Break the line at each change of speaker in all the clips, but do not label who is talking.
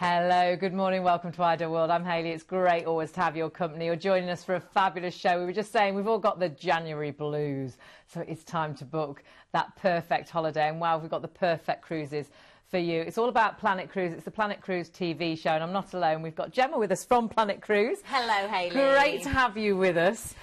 Hello, good morning, welcome to Ideal World. I'm Hayley. It's great always to have your company. You're joining us for a fabulous show. We were just saying we've all got the January blues, so it's time to book that perfect holiday. And wow, we've got the perfect cruises for you. It's all about Planet Cruise. It's the Planet Cruise TV show, and I'm not alone. We've got Gemma with us from Planet Cruise.
Hello, Hayley.
Great to have you with us.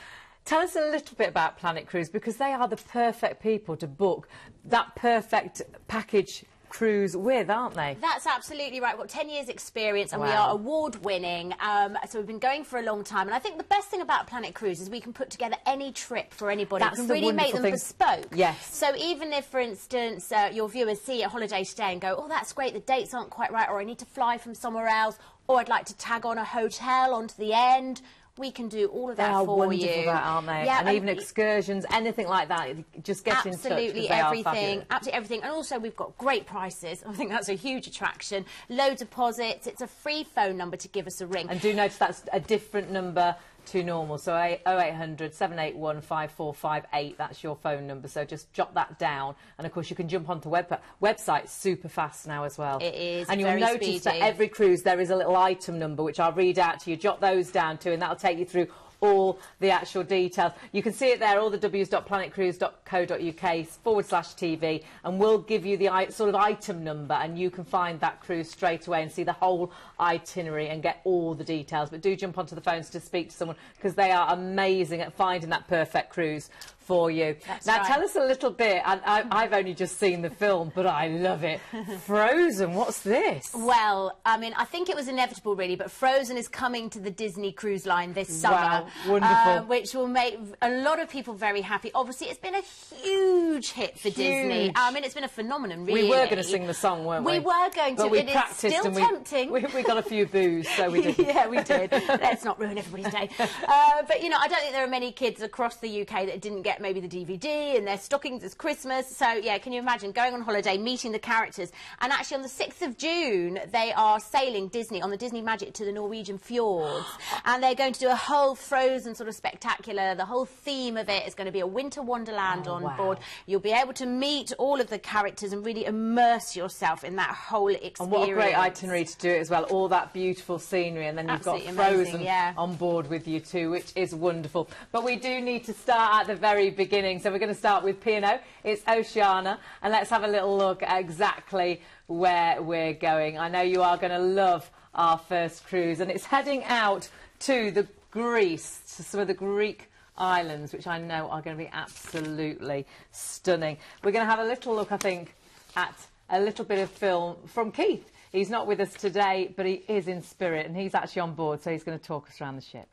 Tell us a little bit about Planet Cruise, because they are the perfect people to book that perfect package cruise with, aren't they?
That's absolutely right. We've got 10 years experience and
Wow.
we are award winning, so we've been going for a long time, and I think the best thing about Planet Cruise is we can put together any trip for anybody.
That's
We can
the
really make
wonderful
them
thing.
bespoke.
Yes.
So even if, for instance, your viewers see a holiday today and go, oh, that's great, the dates aren't quite right, or I need to fly from somewhere else, or I'd like to tag on a hotel onto the end, we can do all of that for you.
They are wonderful, that, aren't they?
Yeah,
and even excursions, anything like that, just get in touch.
Absolutely everything, absolutely everything. And also we've got great prices. I think that's a huge attraction. Low deposits. It's a free phone number to give us a ring.
And do notice that's a different number to normal. So 0800 781 5458, that's your phone number. So just jot that down. And of course you can jump onto website super fast now as well.
It is.
And you'll
very
notice
speedy.
that every cruise there is a little item number which I'll read out to you. Jot those down too, and that'll take you through all the actual details. You can see it there, all the www.planetcruise.co.uk/TV, and we'll give you the sort of item number, and you can find that cruise straight away and see the whole itinerary and get all the details. But do jump onto the phones to speak to someone, because they are amazing at finding that perfect cruise for you.
That's
now
right.
Tell us a little bit, and I've only just seen the film, but I love it. Frozen, what's this?
Well, I mean, I think it was inevitable really, but Frozen is coming to the Disney Cruise Line this summer.
Wow, wonderful.
Which will make a lot of people very happy. Obviously, it's been a huge hit for Disney. I mean, it's been a phenomenon, really.
We were going to sing the song, weren't we?
We were going to,
but we
but
practiced
it's still
and
tempting.
We got a few boos, so we didn't.
Yeah, we did. Let's not ruin everybody's day. But, you know, I don't think there are many kids across the UK that didn't get maybe the DVD in their stockings as Christmas. So, yeah, can you imagine going on holiday, meeting the characters? And actually, on the 6th of June, they are sailing Disney on the Disney Magic to the Norwegian fjords. And they're going to do a whole Frozen sort of spectacular. The whole theme of it is going to be a winter wonderland on board. You'll be able to meet all of the characters and really immerse yourself in that whole experience.
And what a great itinerary to do it as well. All that beautiful scenery, and then you've got Frozen on board with you too, which is wonderful. But we do need to start at the very beginning, so we're going to start with P&O. It's Oceania, and let's have a little look at exactly where we're going. I know you are going to love our first cruise, and it's heading out to the Greece, to some of the Greek islands, which I know are going to be absolutely stunning. We're going to have a little look, I think, at a little bit of film from Keith. He's not with us today, but he is in spirit, and he's actually on board, so he's going to talk us around the ship.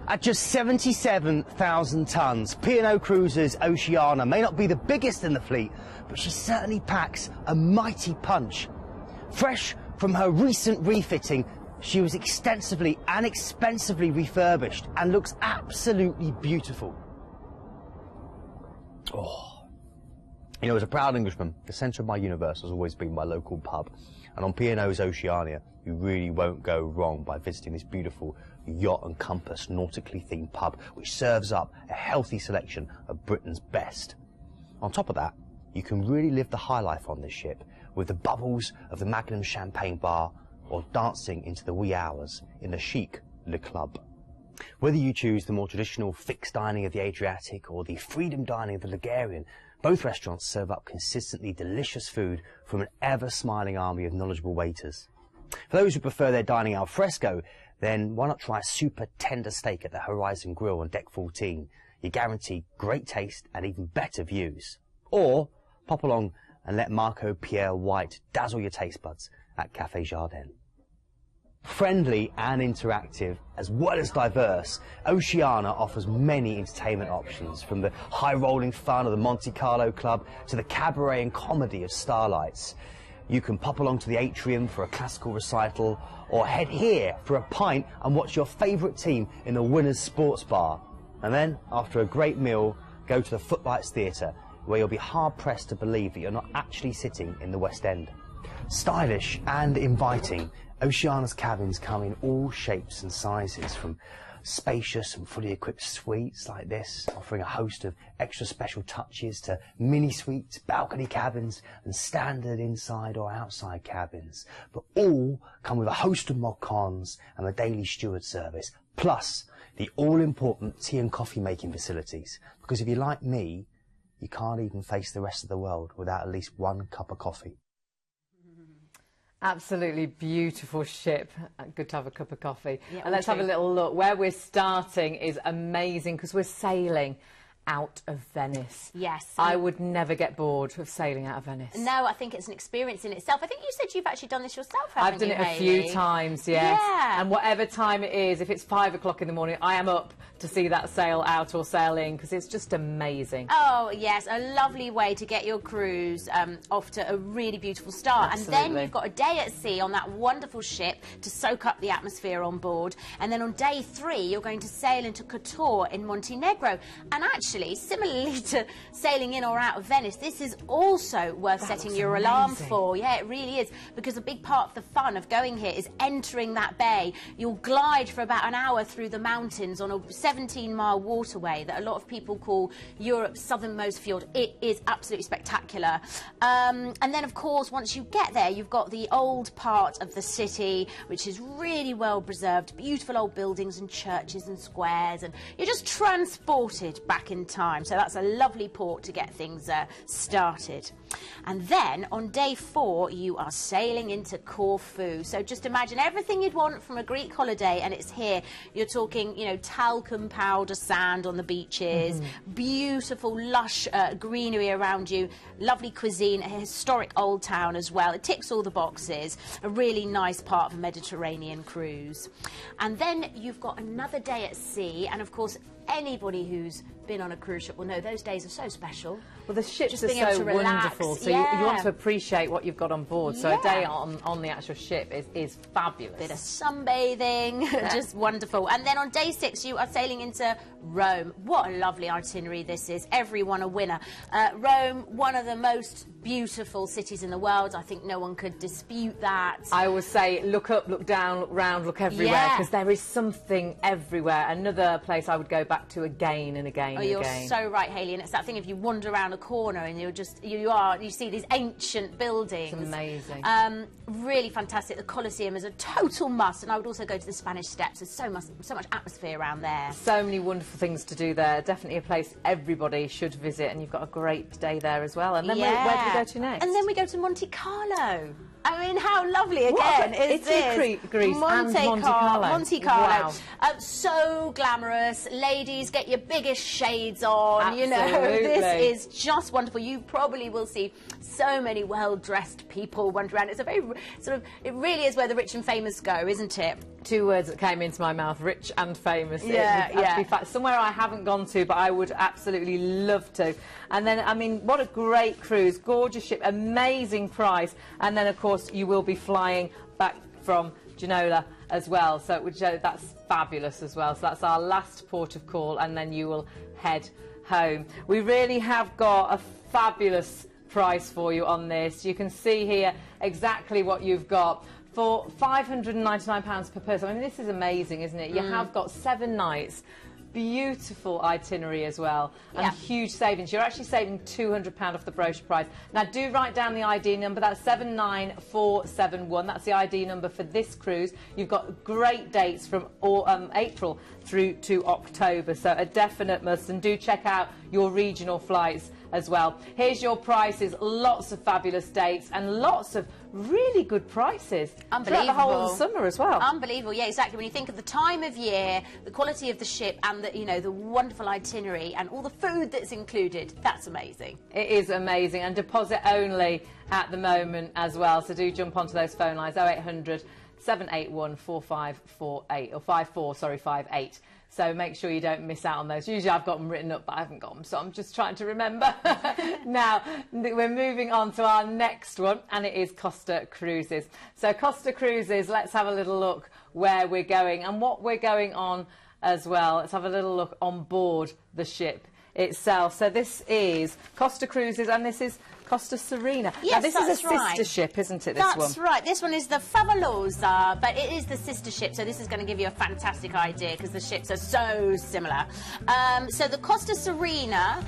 At just 77,000 tonnes, P&O Cruises' Oceania may not be the biggest in the fleet, but she certainly packs a mighty punch. Fresh from her recent refitting, she was extensively and expensively refurbished and looks absolutely beautiful. Oh. You know, as a proud Englishman, the centre of my universe has always been my local pub. And on P&O's Oceania, you really won't go wrong by visiting this beautiful yacht and compass nautically themed pub, which serves up a healthy selection of Britain's best. On top of that, you can really live the high life on this ship, with the bubbles of the Magnum champagne bar, or dancing into the wee hours in the chic Le Club. Whether you choose the more traditional fixed dining of the Adriatic or the freedom dining of the Ligurian, both restaurants serve up consistently delicious food from an ever-smiling army of knowledgeable waiters. For those who prefer their dining al fresco, then why not try a super tender steak at the Horizon Grill on Deck 14? You guarantee great taste and even better views. Or pop along and let Marco Pierre White dazzle your taste buds at Café Jardin. Friendly and interactive, as well as diverse, Oceania offers many entertainment options, from the high-rolling fun of the Monte Carlo Club to the cabaret and comedy of Starlights. You can pop along to the atrium for a classical recital, or head here for a pint and watch your favourite team in the Winners Sports Bar. And then, after a great meal, go to the Footlights Theatre, where you'll be hard-pressed to believe that you're not actually sitting in the West End. Stylish and inviting, Oceania's cabins come in all shapes and sizes, from spacious and fully equipped suites like this, offering a host of extra special touches to mini suites, balcony cabins and standard inside or outside cabins. But all come with a host of mod cons and a daily steward service, plus the all-important tea and coffee making facilities. Because if you're like me, you can't even face the rest of the world without at least one cup of coffee.
Absolutely beautiful ship. Good to have a cup of coffee.
Yeah,
and let's have a little look. Where we're starting is amazing because we're sailing out of Venice.
Yes.
I would never get bored of sailing out of Venice.
No, I think it's an experience in itself. I think you said you've actually done this yourself, haven't you,
I've done it
Hayley?
a few times, yes.
Yeah.
And whatever time it is, if it's 5 o'clock in the morning, I am up to see that sail out or sail in because it's just amazing.
Oh, yes, a lovely way to get your cruise off to a really beautiful start.
Absolutely.
And then you've got a day at sea on that wonderful ship to soak up the atmosphere on board. And then on day 3, you're going to sail into Kotor in Montenegro. And actually, similarly to sailing in or out of Venice, this is also worth setting your alarm for. Yeah, it really is, because a big part of the fun of going here is entering that bay. You'll glide for about an hour through the mountains on a 17-mile waterway that a lot of people call Europe's southernmost fjord. It is absolutely spectacular. And then, of course, once you get there, you've got the old part of the city, which is really well preserved, beautiful old buildings and churches and squares, and you're just transported back in time. So that's a lovely port to get things started. And then on day 4, you are sailing into Corfu. So just imagine everything you'd want from a Greek holiday, and it's here. You're talking, you know, talcum powder sand on the beaches, beautiful, lush greenery around you, lovely cuisine, a historic old town as well. It ticks all the boxes. A really nice part of a Mediterranean cruise. And then you've got another day at sea, and of course, anybody who's been on a cruise ship will know those days are so special.
Well, the ships
Just
are
being able
so
to relax.
wonderful, so
Yeah.
you want to appreciate what you've got on board. So a day on the actual ship is fabulous.
Bit of sunbathing, just wonderful. And then on day 6, you are sailing into Rome. What a lovely itinerary this is. Everyone a winner. Rome, one of the most beautiful cities in the world. I think no one could dispute that.
I always say, look up, look down, look round, look everywhere, because there is something everywhere. Another place I would go back to again and again and again.
You're so right, Hayley. And it's that thing, if you wander around a corner and you see these ancient buildings.
It's amazing.
Really fantastic. The Colosseum is a total must, and I would also go to the Spanish Steps. There's so much atmosphere around there.
So many wonderful things to do there. Definitely a place everybody should visit, and you've got a great day there as well. And then where do we go to next?
And then we go to Monte Carlo. I mean, how lovely again is this?
Greece and Monte Carlo.
Monte Carlo.
Wow.
So glamorous. Ladies, get your biggest shades on.
Absolutely.
You know, this is just wonderful. You probably will see so many well-dressed people wander around. It's a very it really is where the rich and famous go, isn't it?
2 words that came into my mouth: rich and famous.
Yeah.
Somewhere I haven't gone to, but I would absolutely love to. And then, I mean, what a great cruise, gorgeous ship, amazing price. And then, of course, you will be flying back from Genoa as well. So that's fabulous as well. So that's our last port of call, and then you will head home. We really have got a fabulous price for you on this. You can see here exactly what you've got. For £599 per person. I mean, this is amazing, isn't it? You have got 7 nights, beautiful itinerary as well, and huge savings. You're actually saving £200 off the brochure price. Now, do write down the ID number. That's 79471. That's the ID number for this cruise. You've got great dates from April through to October, so a definite must. And do check out your regional flights as well. Here's your prices. Lots of fabulous dates and lots of really good prices.
Unbelievable.
Throughout the whole of the summer as well.
Unbelievable, yeah, exactly. When you think of the time of year, the quality of the ship, and the wonderful itinerary and all the food that's included, that's amazing.
It is amazing, and deposit only at the moment as well. So do jump onto those phone lines: 0800 781 4548 or 58. So make sure you don't miss out on those. Usually I've got them written up, but I haven't got them, so I'm just trying to remember. Now, we're moving on to our next one, and it is Costa Cruises. So Costa Cruises, let's have a little look where we're going and what we're going on as well. Let's have a little look on board the ship itself. So this is Costa Cruises, and this is Costa Serena.
Yes,
now, this is a sister
right.
ship, isn't it, this one?
That's right. This one is the Favolosa, but it is the sister ship, so this is going to give you a fantastic idea because the ships are so similar. So the Costa Serena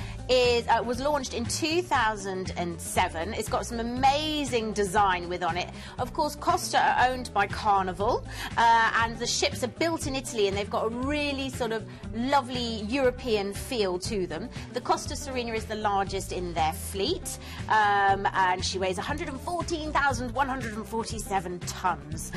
was launched in 2007. It's got some amazing design on it. Of course, Costa are owned by Carnival, and the ships are built in Italy, and they've got a really sort of lovely European feel to them. The Costa Serena is the largest in their fleet, and she weighs 114,147 tons.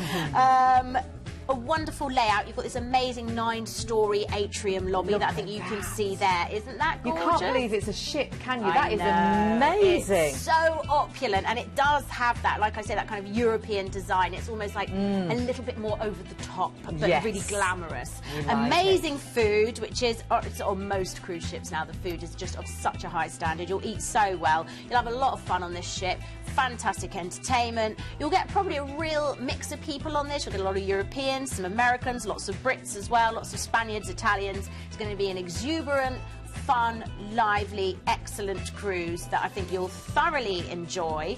A wonderful layout. You've got this amazing 9-storey atrium lobby that I think you can see there. Isn't that gorgeous?
You can't believe it's a ship, can you? That is amazing.
It's so opulent, and it does have that, like I say, that kind of European design. It's almost like a little bit more over the top, but really glamorous. Amazing food, which is on most cruise ships now. The food is just of such a high standard. You'll eat so well. You'll have a lot of fun on this ship. Fantastic entertainment. You'll get probably a real mix of people on this. You'll get a lot of Europeans, some Americans, lots of Brits as well, lots of Spaniards, Italians. It's going to be an exuberant, fun, lively, excellent cruise that I think you'll thoroughly enjoy.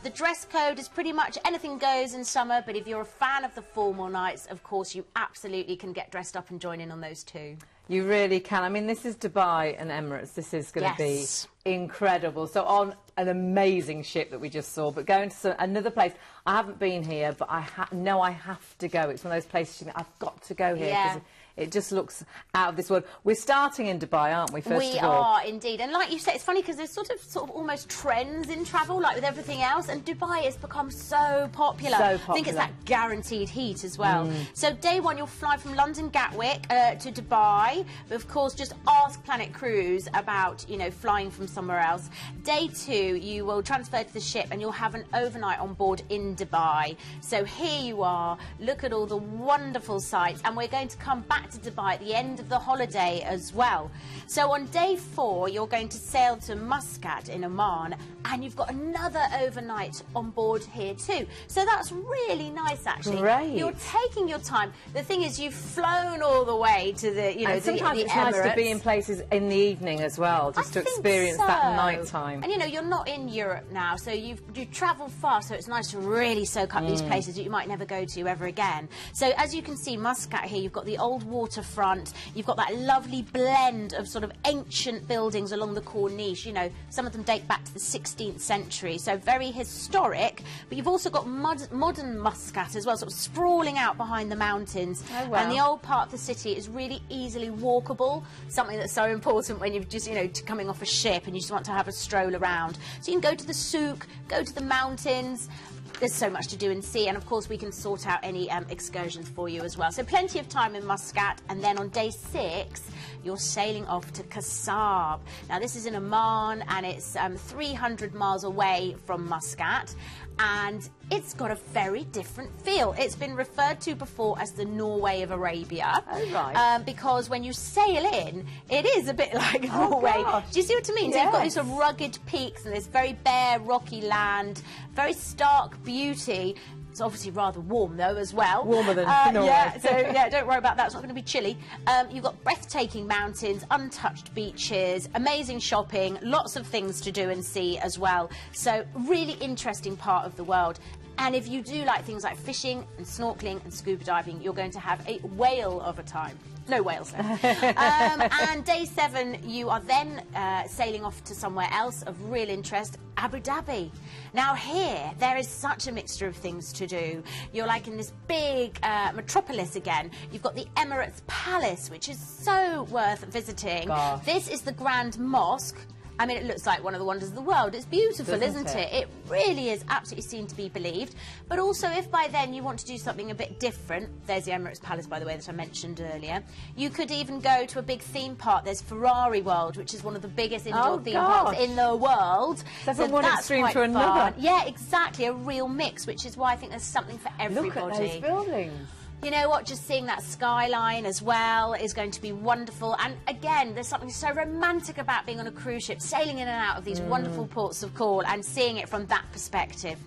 The dress code is pretty much anything goes in summer, but if you're a fan of the formal nights, of course, you absolutely can get dressed up and join in on those too.
You really can. I mean, this is Dubai and Emirates. This is going to be incredible. So on an amazing ship that we just saw, but going to another place. I haven't been here, but I know I have to go. It's one of those places you think, I've got to go here.
Yeah.
It just looks out of this world. We're starting in Dubai, aren't we, first of all?
We are, indeed. And like you said, it's funny because there's sort of almost trends in travel, like with everything else, and Dubai has become so popular. I think it's that guaranteed heat as well. So day one, you'll fly from London Gatwick to Dubai. But of course, just ask Planet Cruise about, you know, flying from somewhere else. Day two, you will transfer to the ship and you'll have an overnight on board in Dubai. So here you are. Look at all the wonderful sights. And we're going to come back to Dubai at the end of the holiday as well. So on day 4, you're going to sail to Muscat in Oman, and you've got another overnight on board here too. So that's really nice, actually.
Great.
You're taking your time. The thing is, you've flown all the way to the, you know,
and sometimes
the
it's
Emirates.
nice to be in places in the evening as well, just to experience that night time.
And you know, you're not in Europe now, so you travel far, so it's nice to really soak up these places that you might never go to ever again. So as you can see, Muscat here, you've got the old waterfront, you've got that lovely blend of sort of ancient buildings along the Corniche. You know, some of them date back to the 16th century, so very historic, but you've also got modern Muscat as well, sort of sprawling out behind the mountains.
Oh, wow.
And the old part of the city is really easily walkable, something that's so important when you're just, you know, coming off a ship and you just want to have a stroll around. So you can go to the souk, go to the mountains. There's so much to do and see, and of course we can sort out any excursions for you as well. So plenty of time in Muscat, and then on day 6 you're sailing off to Kasab. Now this is in Oman, and it's 300 miles away from Muscat, and it's got a very different feel. It's been referred to before as the Norway of Arabia.
Oh, right.
Because when you sail in, it is a bit like Norway.
Gosh.
Do you see what I mean?
Yes.
So you've got these sort of rugged peaks and this very bare, rocky land, very stark beauty. It's obviously rather warm, though, as well.
Warmer than Norway.
Yeah, so, yeah, don't worry about that. It's not going to be chilly. You've got breathtaking mountains, untouched beaches, amazing shopping, lots of things to do and see as well. So, really interesting part of the world. And if you do like things like fishing and snorkeling and scuba diving, you're going to have a whale of a time. No whales left. And day 7, you are then sailing off to somewhere else of real interest, Abu Dhabi. Now here, there is such a mixture of things to do. You're like in this big metropolis again. You've got the Emirates Palace, which is so worth visiting.
Gosh.
This is the Grand Mosque. I mean, it looks like one of the wonders of the world. It's beautiful, isn't it? It really is absolutely seen to be believed. But also, if by then you want to do something a bit different, there's the Emirates Palace, by the way, that I mentioned earlier. You could even go to a big theme park. There's Ferrari World, which is one of the biggest indoor theme parks in the world.
So from one extreme to another.
Yeah, exactly. A real mix, which is why I think there's something for everybody.
Look at those buildings.
You know what, just seeing that skyline as well is going to be wonderful. And again, there's something so romantic about being on a cruise ship, sailing in and out of these wonderful ports of call and seeing it from that perspective.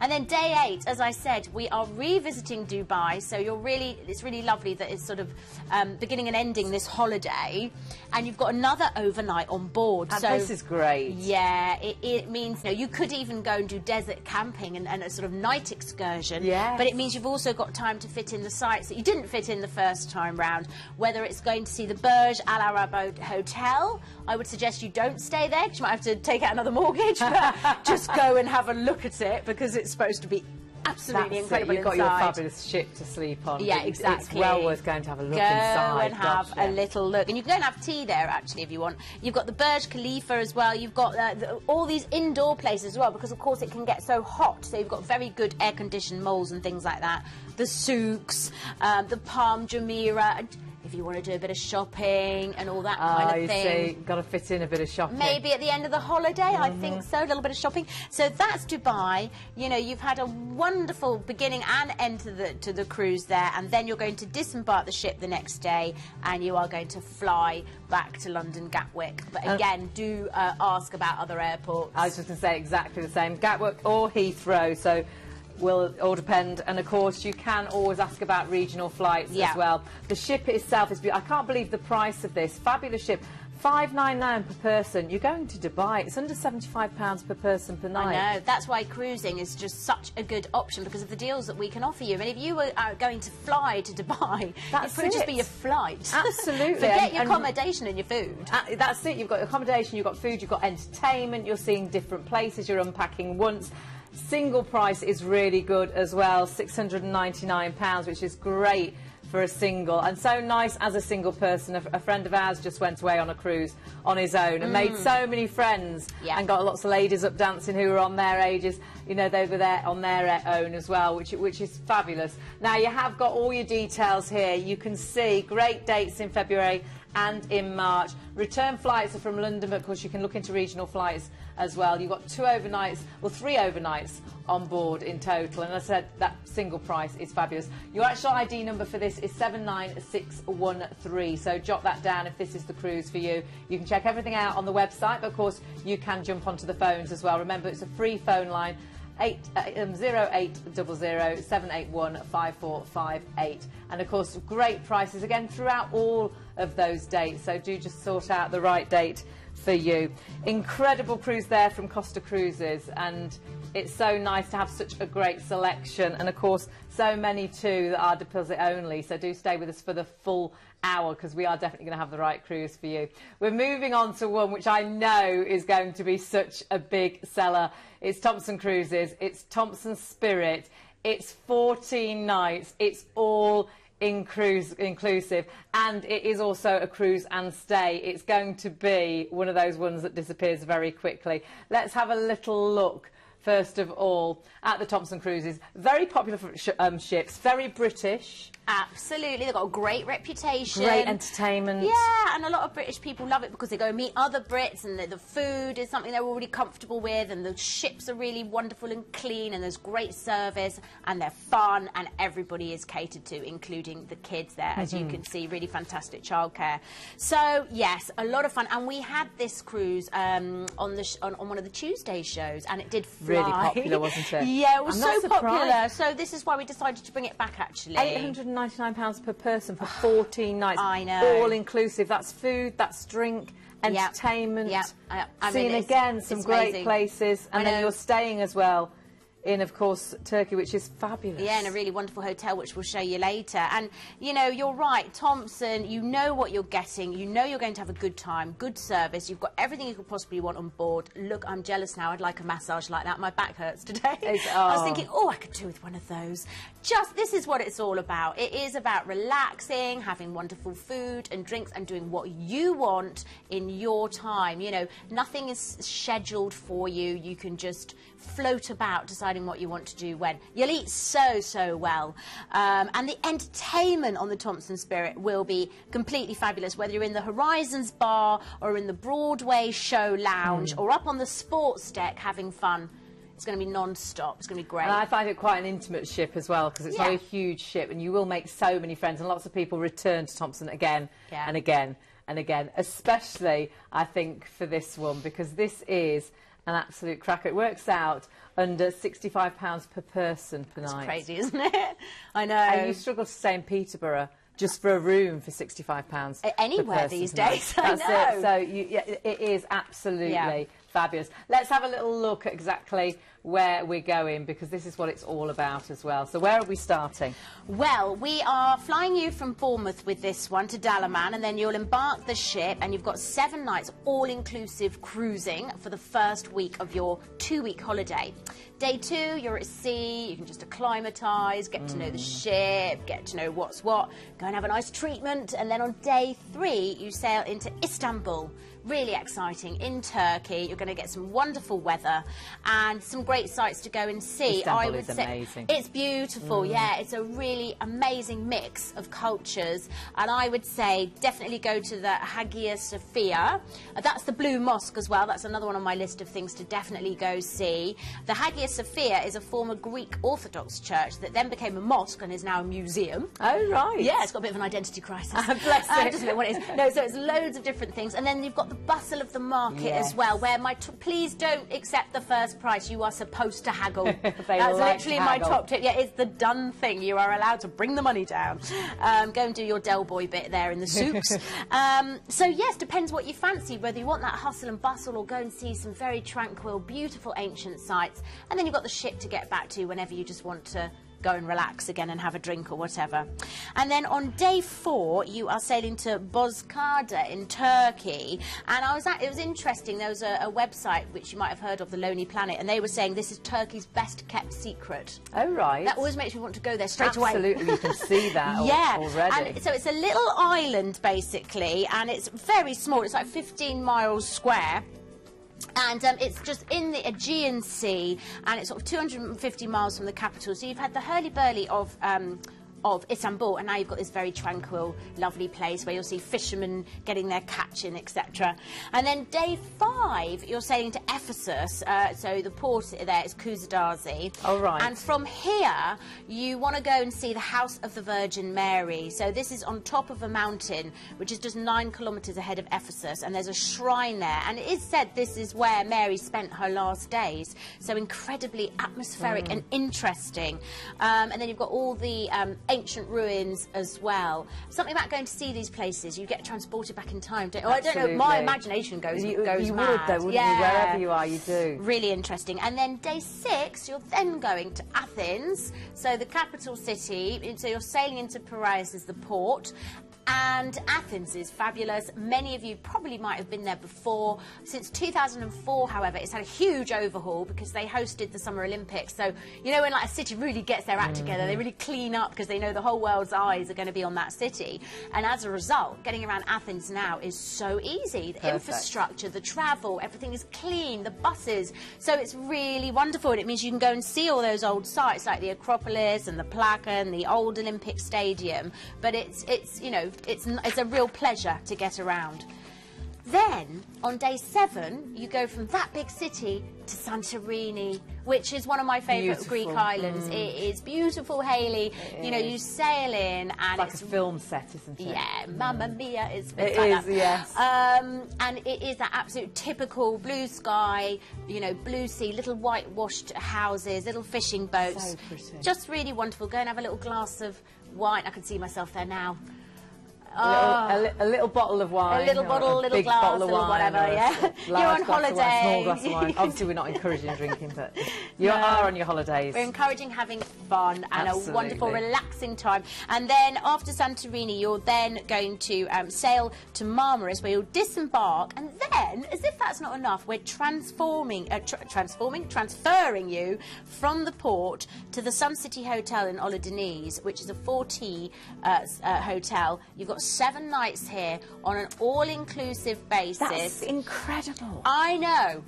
And then day 8, as I said, we are revisiting Dubai. So it's really lovely that it's sort of beginning and ending this holiday. And you've got another overnight on board.
And
so
this is great.
Yeah, it means, you could even go and do desert camping and a sort of night excursion.
Yes.
But it means you've also got time to fit in the sites that you didn't fit in the first time round. Whether it's going to see the Burj Al Arab Hotel, I would suggest you don't stay there because you might have to take out another mortgage. But just go and have a look at it because it's supposed to be absolutely incredible.
You've got your fabulous ship to sleep on.
Yeah, exactly.
It's well worth going to have a look inside.
Go and have a little look. And you can go and have tea there, actually, if you want. You've got the Burj Khalifa as well. You've got all these indoor places as well, because, of course, it can get so hot. So you've got very good air-conditioned malls and things like that. The souks, the Palm Jumeirah. If you want to do a bit of shopping and all that kind of thing.
See, got to fit in a bit of shopping.
Maybe at the end of the holiday, I think so, a little bit of shopping. So that's Dubai. You've had a wonderful beginning and end to the cruise there, and then you're going to disembark the ship the next day, and you are going to fly back to London Gatwick. But again, do ask about other airports.
I was just going to say exactly the same, Gatwick or Heathrow. So will all depend, and of course you can always ask about regional flights as well. The ship itself is beautiful. I can't believe the price of this fabulous ship. $599 per person. You're going to Dubai. It's under £75 per person per night.
I know. That's why cruising is just such a good option, because of the deals that we can offer you. And if you were going to fly to Dubai, it would just be your flight.
Absolutely.
Forget your accommodation and your food.
That's it. You've got accommodation, you've got food, you've got entertainment, you're seeing different places, you're unpacking once. Single price is really good as well, £699, which is great for a single, and so nice as a single person. A friend of ours just went away on a cruise on his own and made so many friends and got lots of ladies up dancing who were on their ages. They were there on their own as well, which is fabulous. Now, you have got all your details here. You can see great dates in February and in March. Return flights are from London, but of course you can look into regional flights as well. You've got 3 overnights on board in total, and as I said, that single price is fabulous. Your actual ID number for this is 79613, so jot that down if this is the cruise for you. You can check everything out on the website, but of course you can jump onto the phones as well. Remember, it's a free phone line, 0800 781 5458, and of course great prices again throughout all of those dates, so do just sort out the right date for you. Incredible cruise there from Costa Cruises, and it's so nice to have such a great selection, and of course so many too that are deposit only, so do stay with us for the full hour because we are definitely going to have the right cruise for you. We're moving on to one which I know is going to be such a big seller. It's Thompson Cruises, it's Thompson Spirit, it's 14 nights, it's all inclusive, and it is also a cruise and stay. It's going to be one of those ones that disappears very quickly. Let's have a little look first of all at the Thompson Cruises. Very popular ships, very British.
Absolutely, they've got a great reputation.
Great entertainment.
Yeah, and a lot of British people love it because they go and meet other Brits, and the food is something they're already comfortable with, and the ships are really wonderful and clean, and there's great service, and they're fun, and everybody is catered to, including the kids there, as you can see. Really fantastic childcare. So yes, a lot of fun, and we had this cruise on one of the Tuesday shows, and it did fly.
Really popular, wasn't it?
Yeah, it was so popular. So this is why we decided to bring it back, actually.
£899 per person for 14 nights.
I know.
All inclusive. That's food, that's drink, entertainment.
Yeah.
Seeing again some great places, and then you're staying as well in, of course, Turkey, which is fabulous.
Yeah, in a really wonderful hotel, which we'll show you later. And, you're right, Thompson, you know what you're getting. You know you're going to have a good time, good service. You've got everything you could possibly want on board. Look, I'm jealous now. I'd like a massage like that. My back hurts today. I was thinking, I could do with one of those. This is what it's all about. It is about relaxing, having wonderful food and drinks, and doing what you want in your time. Nothing is scheduled for you. You can just float about, deciding what you want to do when. You'll eat so well. And the entertainment on the Thompson Spirit will be completely fabulous, whether you're in the Horizons bar or in the Broadway show lounge or up on the sports deck having fun. It's going to be non-stop. It's going to be great.
And I find it quite an intimate ship as well, because it's not a huge ship, and you will make so many friends, and lots of people return to Thompson again and again and again, especially, I think, for this one, because this is an absolute cracker. It works out under £65 per person per night.
That's crazy, isn't it? I know.
And you struggle to stay in Peterborough just for a room for £65
anywhere these days. I know.
That's it. So it is absolutely fabulous. Let's have a little look at exactly where we're going, because this is what it's all about as well. So where are we starting?
Well, we are flying you from Bournemouth with this one to Dalaman, and then you'll embark the ship, and you've got 7 nights all-inclusive cruising for the first week of your 2-week holiday. Day 2, you're at sea, you can just acclimatise, get to know the ship, get to know what's what, go and have a nice treatment, and then on day 3, you sail into Istanbul. Really exciting, in Turkey. You're going to get some wonderful weather and some great sights to go and see.
Istanbul is amazing.
It's beautiful, yeah. It's a really amazing mix of cultures, and I would say definitely go to the Hagia Sophia. That's the Blue Mosque as well. That's another one on my list of things to definitely go see. The Hagia Sophia is a former Greek Orthodox church that then became a mosque and is now a museum.
Oh, right.
Yeah, it's got a bit of an identity crisis.
Bless it.
Doesn't know what it is. No, so it's loads of different things, and then you've got the bustle of the market as well, where please don't accept the first price. You are supposed to haggle. That's literally my top tip. Yeah, it's the done thing. You are allowed to bring the money down. Go and do your Del Boy bit there in the souks. So yes, depends what you fancy, whether you want that hustle and bustle or go and see some very tranquil, beautiful ancient sites. And then you've got the ship to get back to whenever you just want to go and relax again and have a drink or whatever. And then on day 4, you are sailing to Bozcaada in Turkey. And it was interesting. There was a website which you might have heard of, The Lonely Planet, and they were saying this is Turkey's best kept secret.
Oh, right.
That always makes me want to go there straight away.
Absolutely, you can see that already.
And so it's a little island, basically, and it's very small. It's like 15 miles square. And it's just in the Aegean Sea, and it's sort of 250 miles from the capital. So you've had the hurly-burly of Istanbul, and now you've got this very tranquil, lovely place where you'll see fishermen getting their catch in, etc. And then day 5, you're sailing to Ephesus, so the port there is Kuzadazi.
Oh, right.
And from here, you want to go and see the House of the Virgin Mary. So this is on top of a mountain, which is just 9 kilometres ahead of Ephesus, and there's a shrine there. And it is said this is where Mary spent her last days. So incredibly atmospheric and interesting. And then you've got all the ancient ruins as well. Something about going to see these places, you get transported back in time. I don't know, my imagination goes
you
mad.
You would, though, wouldn't you? Wherever you are, you do.
Really interesting. And then day 6, you're then going to Athens, so the capital city. So you're sailing into Piraeus as the port. And Athens is fabulous. Many of you probably might have been there before. Since 2004, however, it's had a huge overhaul because they hosted the Summer Olympics. So, you know, when like a city really gets their act together, they really clean up because they know the whole world's eyes are going to be on that city. And as a result, getting around Athens now is so easy. The infrastructure, the travel, everything is clean, the buses. So it's really wonderful. And it means you can go and see all those old sites like the Acropolis and the Plaka and the old Olympic Stadium. But it's you know, it's a real pleasure to get around. Then, on day 7, you go from that big city to Santorini, which is one of my favourite Greek islands. It is beautiful, Hayley. You know, you sail in and
it's like a film set, isn't it?
Yeah, Mamma Mia is
it
like
is,
that.
yes.
And it is that absolute typical blue sky, you know, blue sea, little whitewashed houses, little fishing boats.
So pretty.
Just really wonderful. Go and have a little glass of wine. I can see myself there now.
A little bottle of wine.
A little bottle, a little glass, little whatever, yeah. You're on holiday.
Small glass of wine. Obviously, we're not encouraging drinking, but you are on your holidays.
We're encouraging having fun and a wonderful, relaxing time. And then after Santorini, you're then going to sail to Marmaris, where you'll disembark. And then, as if that's not enough, we're transferring you from the port to the Sun City Hotel in Olodeniz, which is a 4T hotel. You've got 7 nights here on an all-inclusive basis.
That's incredible.
I know.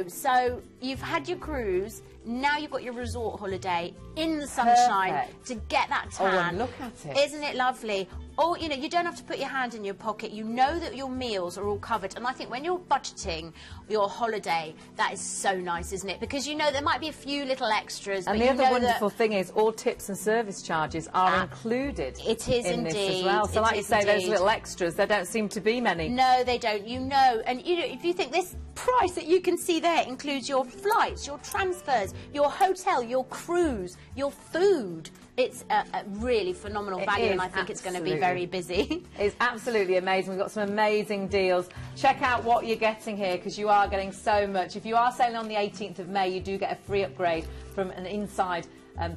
So you've had your cruise, now you've got your resort holiday in the sunshine to get that tan.
Oh, and look at it.
Isn't it lovely? Or, you know, you don't have to put your hand in your pocket. You know that your meals are all covered. And I think when you're budgeting your holiday, that is so nice, isn't it? Because you know there might be a few little extras.
And the other wonderful thing is all tips and service charges are included.
It is
in
indeed.
This as well. So like you say, those little extras, there don't seem to be many.
No, they don't. You know, and you know, if you think this price that you can see there includes your flights, your transfers, your hotel, your cruise, your food. It's a really phenomenal value, and I think it's going to be very busy.
It's absolutely amazing. We've got some amazing deals. Check out what you're getting here, because you are getting so much. If you are sailing on the 18th of May, you do get a free upgrade from an inside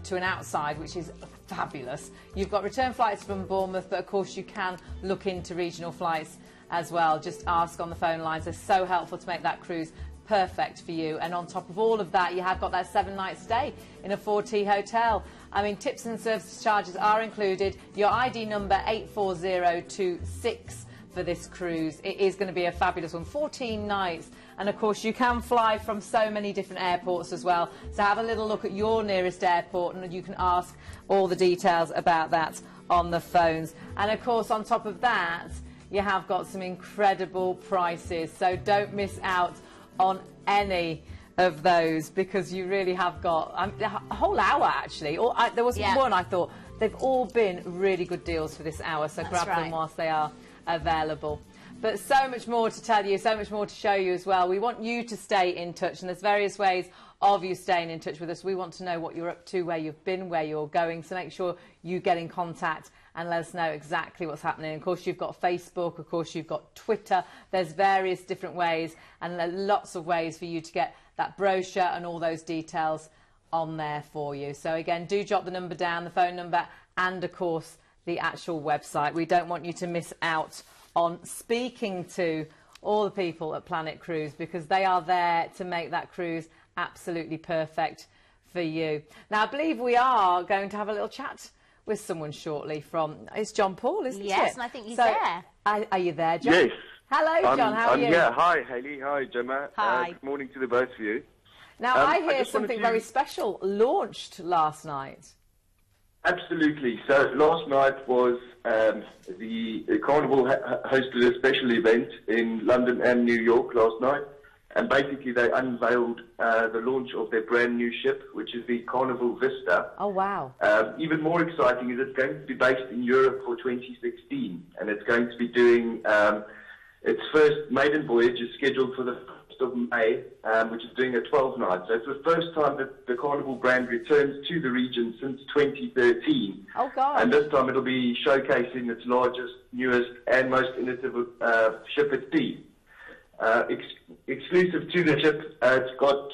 to an outside, which is fabulous. You've got return flights from Bournemouth, but of course you can look into regional flights as well. Just ask on the phone lines. They're so helpful to make that cruise perfect for you. And on top of all of that, you have got that 7-night stay in a 4T hotel. I mean, tips and service charges are included. Your ID number 84026 for this cruise. It is going to be a fabulous one. 14 nights. And of course, you can fly from so many different airports as well. So have a little look at your nearest airport, and you can ask all the details about that on the phones. And of course, on top of that, you have got some incredible prices. So don't miss out on any of those, because you really have got a whole hour actually. There was one I thought they've all been really good deals for this hour, so grab them whilst they are available. But so much more to tell you, so much more to show you as well. We want you to stay in touch, and there's various ways of you staying in touch with us. We want to know what you're up to, where you've been, where you're going, so make sure you get in contact and let us know exactly what's happening. Of course, you've got Facebook, of course, you've got Twitter. There's various different ways, and there are lots of ways for you to get that brochure and all those details on there for you. So again, do jot the number down, the phone number, and of course, the actual website. We don't want you to miss out on speaking to all the people at Planet Cruise, because they are there to make that cruise absolutely perfect for you. Now, I believe we are going to have a little chat with someone shortly from, it's John Paul, isn't it?
Yes, and I think he's there.
Are you there, John?
Yes.
Hello, John, how are you?
Yeah, hi, Hayley. Hi, Gemma.
Hi.
Good morning to the both of you.
Now, I hear something very special launched last night.
Absolutely. So last night was the Carnival hosted a special event in London and New York last night, and basically they unveiled the launch of their brand new ship, which is the Carnival Vista.
Oh, wow.
Even more exciting is it's going to be based in Europe for 2016, and it's going to be doing its first maiden voyage is scheduled for the 1st of May, which is doing a 12-night. So it's the first time that the Carnival brand returns to the region since 2013.
Oh, God.
And this time it'll be showcasing its largest, newest, and most innovative ship at sea. Exclusive to the ship, it's got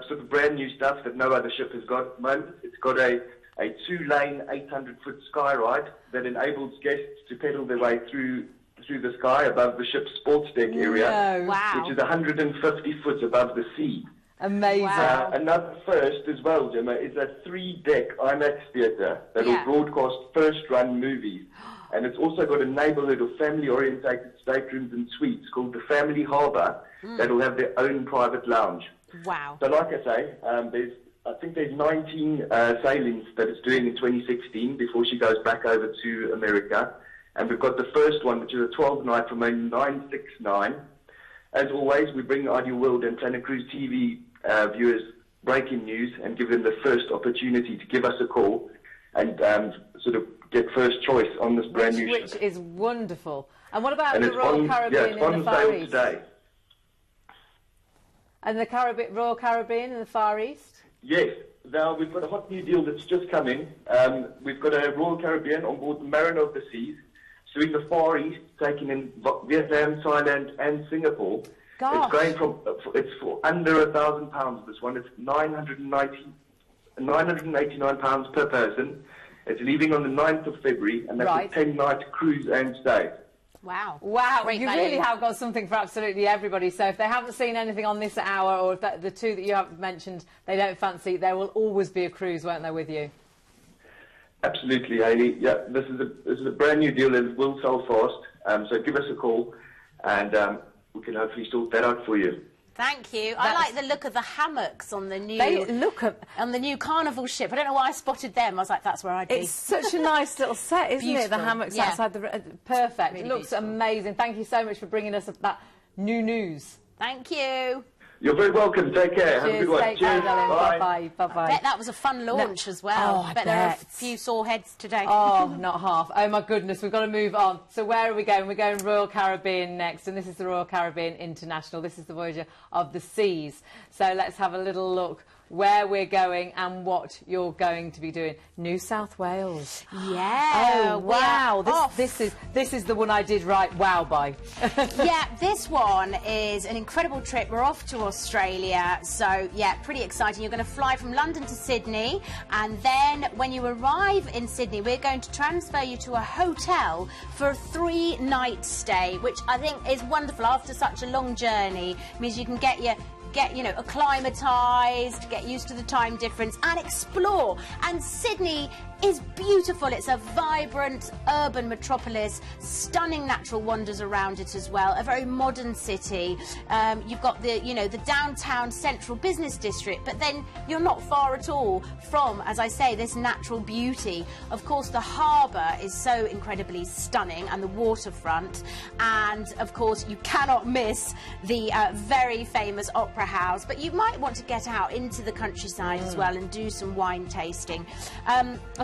sort of brand new stuff that no other ship has got at the moment. It's got a 2-lane, 800-foot sky ride that enables guests to pedal their way through the sky above the ship's sports deck area, which is 150 foot above the sea.
Amazing.
Wow.
Another first as well, Gemma, is a 3-deck IMAX theatre that will broadcast first-run movies. And it's also got a neighbourhood of family-orientated staterooms and suites called the Family Harbour that will have their own private lounge.
Wow.
So like I say, I think there's 19 sailings that it's doing in 2016 before she goes back over to America. And we've got the first one, which is a 12-night from a 969. As always, we bring Ideal World and Planet Cruise TV viewers breaking news and give them the first opportunity to give us a call and sort of get first choice on this brand new ship.
Which is wonderful. And what about the Royal Caribbean in the Far East?
Today.
And the Royal Caribbean in the Far East?
Yes. Now, we've got a hot new deal that's just come in. We've got a Royal Caribbean on board the Mariner of the Seas. So in the Far East, taking in Vietnam, Thailand, and Singapore.
Gosh.
It's going from, it's for under £1,000, this one. It's £989 per person. It's leaving on the 9th of February, and that's a 10-night cruise and stay.
Wow.
Wow,
Great
you
value.
really have got something for absolutely everybody. So if they haven't seen anything on this hour, or if the two that you have mentioned they don't fancy, there will always be a cruise, won't there, with you?
Absolutely, Hayley. Yeah, this is a brand new deal and it will sell fast. So give us a call, and we can hopefully sort that out for you.
Thank you. I like the look of the hammocks on the new Carnival ship. I don't know why I spotted them. I was like, that's where I'd be.
It's such a nice little set, isn't it? The hammocks outside the... Perfect. Really, it looks amazing. Thank you so much for bringing us that new news.
Thank you.
You're very welcome. Take care.
Cheers.
Have a good one.
Cheers. Bye-bye. Bye-bye.
I bet that was a fun launch as well. I bet there are a few sore heads today.
Oh, not half. Oh, my goodness. We've got to move on. So where are we going? We're going Royal Caribbean next, and this is the Royal Caribbean International. This is the Voyager of the Seas. So let's have a little look where we're going and what you're going to be doing. New South Wales.
Yeah.
Oh, wow. This is the one I did right wow by.
Yeah, this one is an incredible trip. We're off to Australia, so yeah, pretty exciting. You're going to fly from London to Sydney, and then when you arrive in Sydney, we're going to transfer you to a hotel for a 3-night stay, which I think is wonderful after such a long journey. It means you can get acclimatised, get used to the time difference and explore. And Sydney is beautiful. It's a vibrant urban metropolis, stunning natural wonders around it as well, a very modern city. You've got the downtown central business district, but then you're not far at all from, as I say, this natural beauty. Of course, the harbour is so incredibly stunning, and the waterfront, and of course you cannot miss the very famous Opera House, but you might want to get out into the countryside as well and do some wine tasting.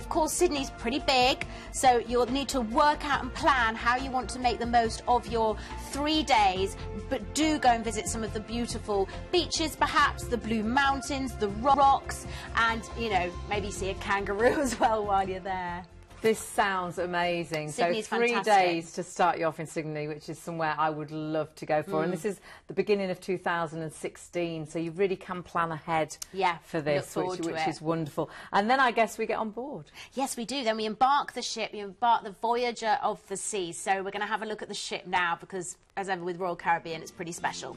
Of course, Sydney's pretty big, so you'll need to work out and plan how you want to make the most of your 3 days, but do go and visit some of the beautiful beaches, perhaps the Blue Mountains, the rocks, and, maybe see a kangaroo as well while you're there.
This sounds amazing.
Sydney's
so 3
fantastic.
days to start you off in Sydney, which is somewhere I would love to go for. And this is the beginning of 2016, so you really can plan ahead for this, which is wonderful. And then I guess we get on board.
Yes, we do. Then we embark the ship, we embark the Voyager of the Seas. So we're going to have a look at the ship now because, as ever with Royal Caribbean, it's pretty special.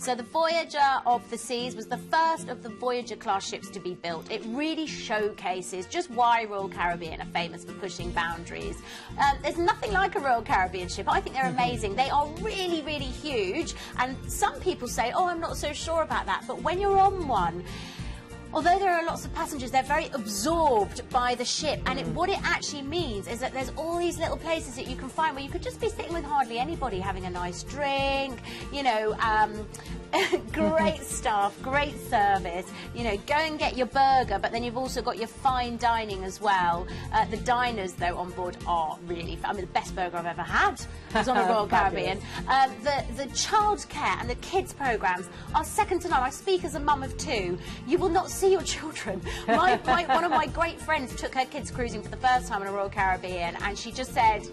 So the Voyager of the Seas was the first of the Voyager-class ships to be built. It really showcases just why Royal Caribbean are famous for pushing boundaries. There's nothing like a Royal Caribbean ship. I think they're amazing. They are really, really huge, and some people say, oh, I'm not so sure about that, but when you're on one, although there are lots of passengers, they're very absorbed by the ship, and what it actually means is that there's all these little places that you can find where you could just be sitting with hardly anybody, having a nice drink, great staff, great service, go and get your burger, but then you've also got your fine dining as well. The diners, though, on board are really fun. I mean, the best burger I've ever had was on the Royal Caribbean. The childcare and the kids programmes are second to none. I speak as a mum of 2. You will not see your children. One of my great friends took her kids cruising for the first time on a Royal Caribbean, and she just said,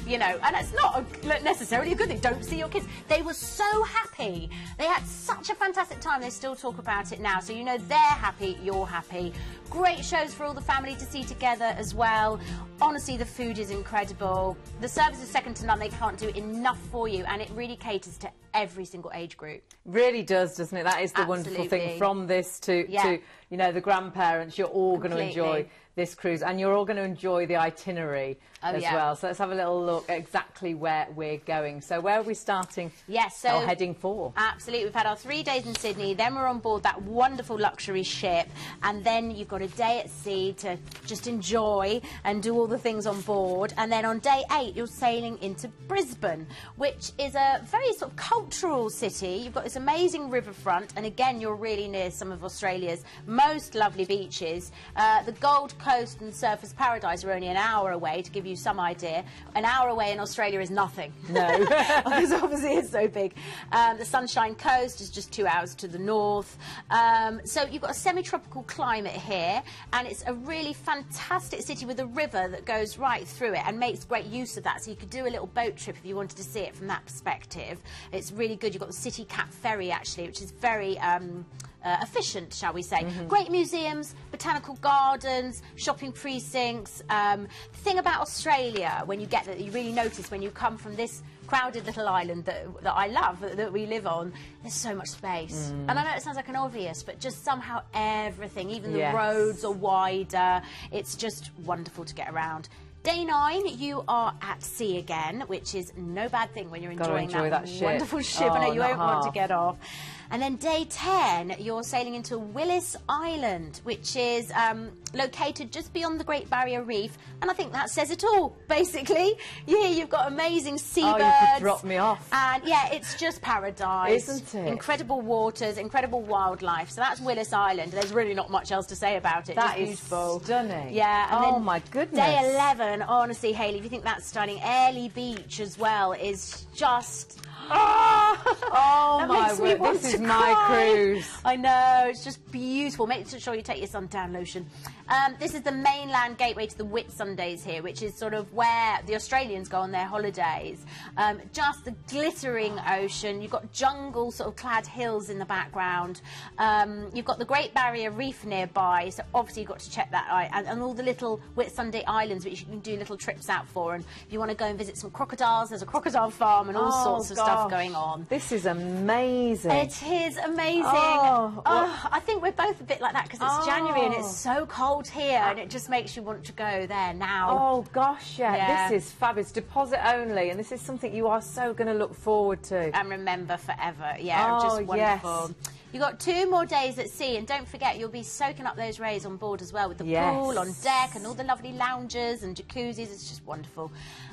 and it's not necessarily a good thing, don't see your kids. They were so happy. They had such a fantastic time. They still talk about it now. So they're happy, you're happy. Great shows for all the family to see together as well. Honestly, the food is incredible. The service is second to none. They can't do enough for you, and it really caters to every single age group.
Really does, doesn't it? That is the wonderful thing. From this to the grandparents, you're all going to enjoy this cruise, and you're all going to enjoy the itinerary as well. So let's have a little look at exactly where we're going. So where are we starting?
Yes,
or heading for?
Absolutely. We've had our 3 days in Sydney, then we're on board that wonderful luxury ship, and then you've got a day at sea to just enjoy and do all the things on board. And then on day 8, you're sailing into Brisbane, which is a very sort of cultural city. You've got this amazing riverfront, and again, you're really near some of Australia's most lovely beaches. The Gold Coast and Surfers Paradise are only an hour away, to give you some idea. An hour away in Australia is nothing.
No.
Because obviously it's so big. The Sunshine Coast is just 2 hours to the north. So you've got a semi-tropical climate here, and it's a really fantastic city with a river that goes right through it and makes great use of that. So you could do a little boat trip if you wanted to see it from that perspective. It's really good. You've got the City Cap Ferry, actually, which is very efficient, shall we say. Great museums, botanical gardens, shopping precincts. The thing about Australia, when you get that, you really notice when you come from this crowded little island that I love, that we live on, there's so much space. And I know it sounds like an obvious, but just somehow everything, even the roads are wider. It's just wonderful to get around. Day 9, you are at sea again, which is no bad thing when you're enjoying that wonderful ship. I know you won't want to get off. And then day 10, you're sailing into Willis Island, which is located just beyond the Great Barrier Reef. And I think that says it all, basically. Yeah, you've got amazing seabirds.
Oh, you could drop me off.
And yeah, it's just paradise.
Isn't it?
Incredible waters, incredible wildlife. So that's Willis Island. There's really not much else to say about it.
That
just
is
beautiful.
Stunning.
Yeah. And
oh my goodness.
Day 11, honestly, Hayley, if you think that's stunning, Airlie Beach as well is just...
Oh my word, this is my cruise.
I know, it's just beautiful. Make sure you take your suntan lotion. This is the mainland gateway to the Whitsundays here, which is sort of where the Australians go on their holidays. Just the glittering ocean. You've got jungle sort of clad hills in the background. You've got the Great Barrier Reef nearby, so obviously you've got to check that out. And all the little Whitsunday islands which you can do little trips out for. And if you want to go and visit some crocodiles, there's a crocodile farm and all sorts of stuff going on.
This is amazing.
It is amazing. I think we're both a bit like that because it's January and it's so cold here and it just makes you want to go there now.
Oh gosh, yeah. This is fabulous. Deposit only, and this is something you are so going to look forward to.
And remember forever. Yeah, just wonderful.
Yes.
You've got 2 more days at sea, and don't forget you'll be soaking up those rays on board as well with the pool on deck and all the lovely lounges and jacuzzis. It's just wonderful.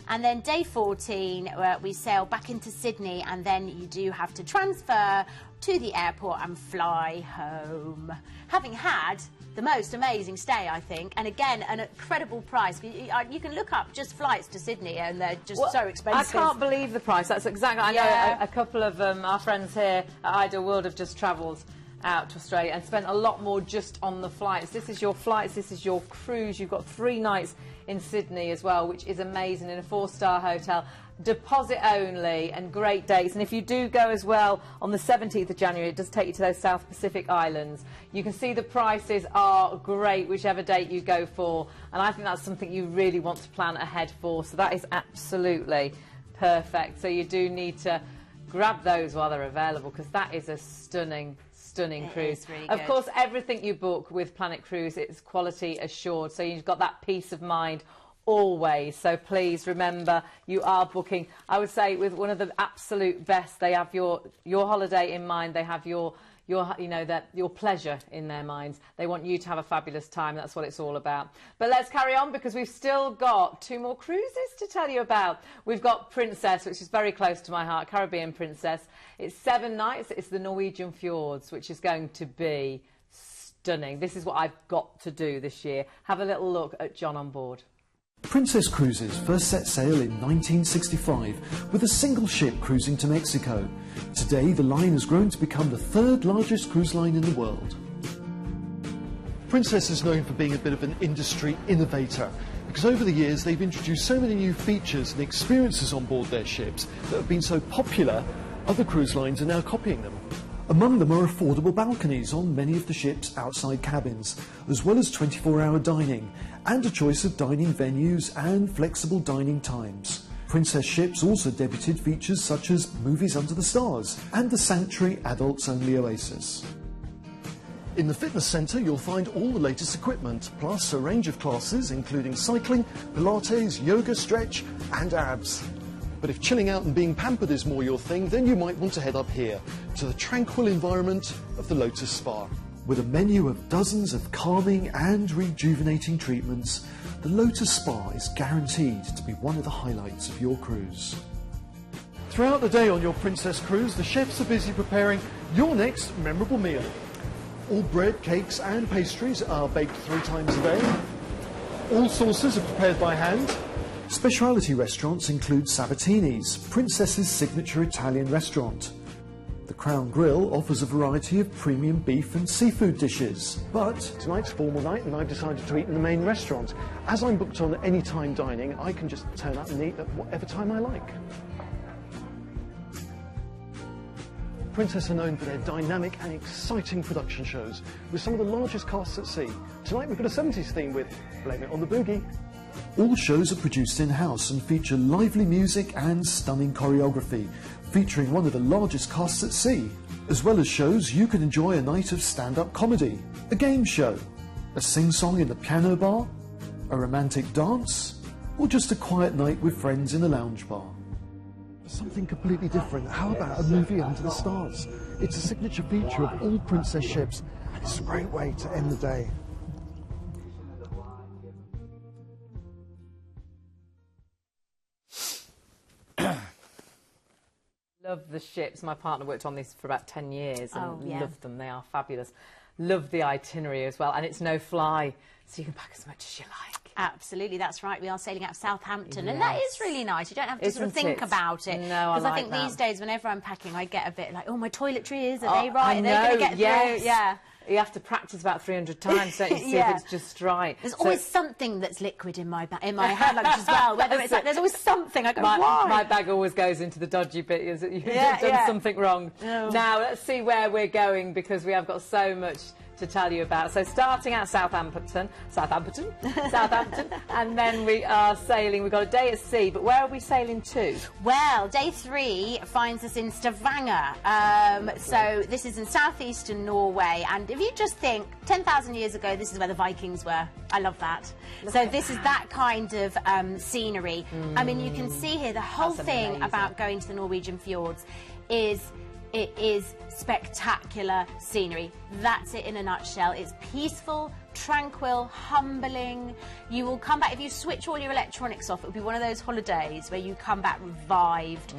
And then day 14, we sail back into Sydney, and then you do have to transfer to the airport and fly home. Having had the most amazing stay, I think, and again, an incredible price. You can look up just flights to Sydney, and they're just so expensive.
I can't believe the price. That's exactly. I know a couple of our friends here at Ideal World have just travelled out to Australia and spent a lot more just on the flights. This is your flights, this is your cruise. You've got 3 nights in Sydney as well, which is amazing, in a 4-star hotel. Deposit only and great dates. And if you do go as well on the 17th of January, it does take you to those South Pacific Islands. You can see the prices are great whichever date you go for, and I think that's something you really want to plan ahead for. So that is absolutely perfect. So you do need to grab those while they're available, because that is a stunning cruise.
Really
of course, everything you book with Planet Cruise, it's quality assured, so you've got that peace of mind always. So please remember, you are booking, I would say, with one of the absolute best. They have your holiday in mind. They have your pleasure in their minds. They want you to have a fabulous time. That's what it's all about. But let's carry on, because we've still got 2 more cruises to tell you about. We've got Princess, which is very close to my heart, Caribbean Princess. It's 7 nights. It's the Norwegian fjords, which is going to be stunning. This is what I've got to do this year. Have a little look at John on board.
Princess Cruises first set sail in 1965 with a single ship cruising to Mexico. Today, the line has grown to become the 3rd largest cruise line in the world.
Princess is known for being a bit of an industry innovator, because over the years they've introduced so many new features and experiences on board their ships that have been so popular, other cruise lines are now copying them.
Among them are affordable balconies on many of the ship's outside cabins, as well as 24-hour dining, and a choice of dining venues and flexible dining times. Princess ships also debuted features such as movies under the stars and the Sanctuary adults-only Oasis.
In the fitness centre, you'll find all the latest equipment, plus a range of classes including cycling, Pilates, yoga, stretch and abs. But if chilling out and being pampered is more your thing, then you might want to head up here, to the tranquil environment of the Lotus Spa.
With a menu of dozens of calming and rejuvenating treatments, the Lotus Spa is guaranteed to be one of the highlights of your cruise.
Throughout the day on your Princess cruise, the chefs are busy preparing your next memorable meal. All bread, cakes and pastries are baked 3 times a day. All sauces are prepared by hand.
Specialty restaurants include Sabatini's, Princess's signature Italian restaurant. The Crown Grill offers a variety of premium beef and seafood dishes.
But tonight's formal night and I've decided to eat in the main restaurant. As I'm booked on anytime dining, I can just turn up and eat at whatever time I like. Princess are known for their dynamic and exciting production shows, with some of the largest casts at sea. Tonight we've got a 70s theme with Blame It on the Boogie.
All shows are produced in-house and feature lively music and stunning choreography, featuring one of the largest casts at sea. As well as shows, you can enjoy a night of stand-up comedy, a game show, a sing-song in the piano bar, a romantic dance, or just a quiet night with friends in a lounge bar.
Something completely different. How about a movie under the stars? It's a signature feature of all Princess ships, and it's a great way to end the day.
Love the ships. My partner worked on these for about 10 years and
yeah.
loved them. They are fabulous. Love the itinerary as well, and it's no fly, so you can pack as much as you like.
Absolutely, that's right. We are sailing out of Southampton,
yes.
and that is really nice. You don't have to sort of think about it.
No, I like
I think
that.
these days, whenever I'm packing, I get a bit like, oh, my toiletries, are they right? Are they going to get
yes.
through? Yeah.
You have to practice about 300 times, don't you, see
yeah.
if it's just right.
There's always something that's liquid in my hand luggage as well. Whether it's like, there's always something. I go, why?
My bag always goes into the dodgy bit. You've done something wrong.
Oh.
Now, let's see where we're going, because we have got so much to tell you about. So starting at Southampton, and then we are sailing. We've got a day at sea, but where are we sailing to?
Well, day 3 finds us in Stavanger. So this is in southeastern Norway, and if you just think 10,000 years ago, this is where the Vikings were. I love that. So this is that kind of scenery. I mean, you can see here the whole thing
amazing.
about going to the Norwegian fjords is it is spectacular scenery. That's it in a nutshell. It's peaceful, tranquil, humbling. You will come back, if you switch all your electronics off, it will be one of those holidays where you come back revived,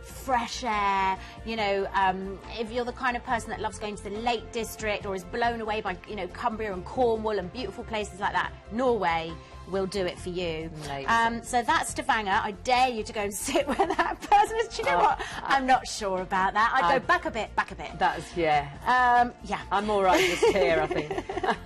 fresh air, you know, if you're the kind of person that loves going to the Lake District or is blown away by, you know, Cumbria and Cornwall and beautiful places like that, Norway will do it for you. So that's Stavanger. I dare you to go and sit where that person is. Do you know what? I'm not sure about that. I'd go back a bit, back a bit.
That's, yeah.
Yeah.
I'm all right just here, I think.